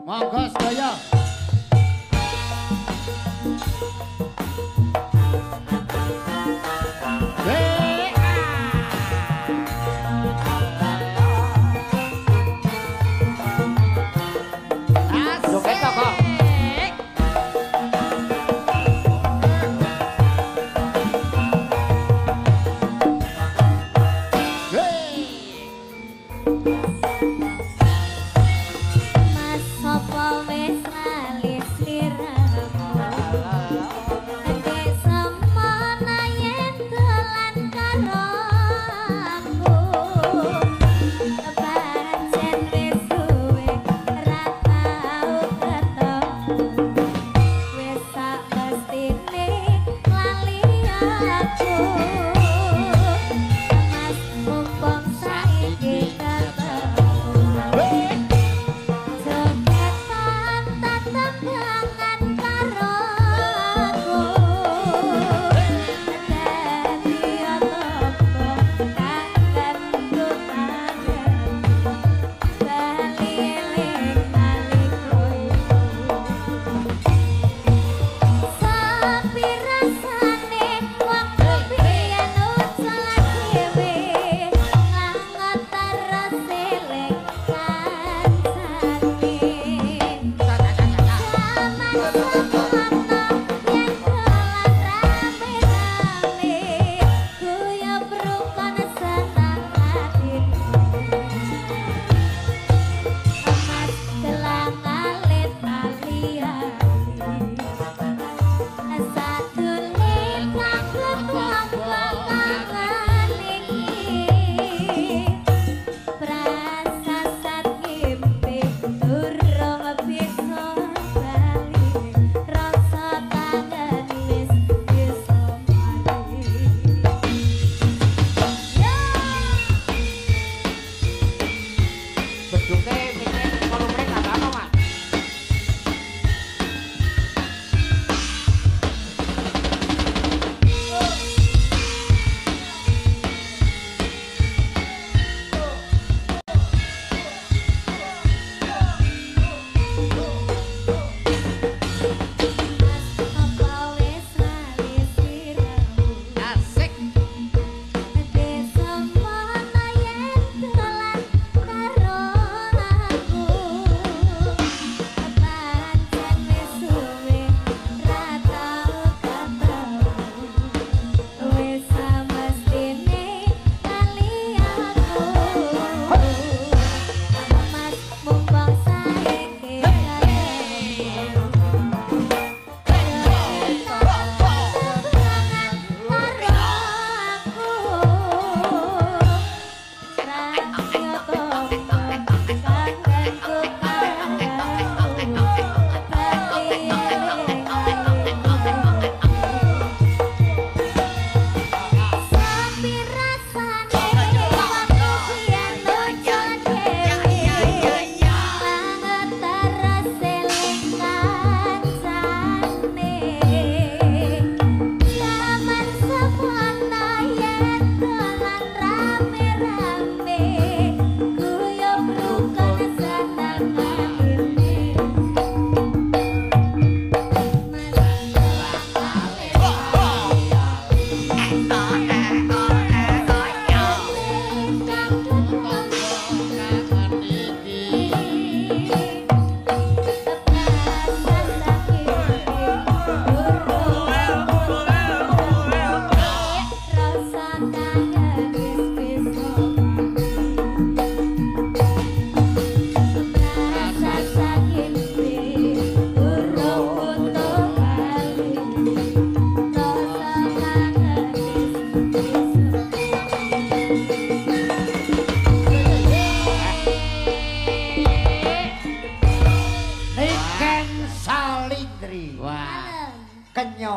Monggo sedaya.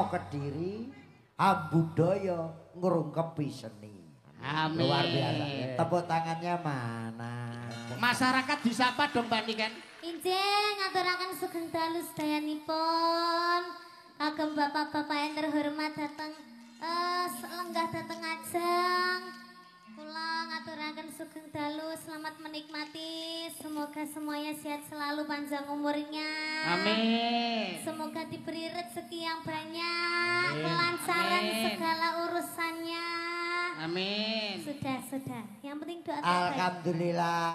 Kediri, budaya ngrungkepi seni. Amin. Luar biasa. Tepuk tangannya mana? Masyarakat disapa dong Mbak Niken. Injih ngaturaken sugeng dalu sedayanipun. Kagem bapak-bapak yang terhormat datang lenggah datang ajeng. Kula ngaturaken sugeng dalu, selamat menikmati. Semoga semuanya sehat selalu, panjang umurnya. Amin. Semoga diberi rezeki yang banyak, kelancaran segala urusannya. Amin. Sudah. Yang penting doa terbaik. Alhamdulillah.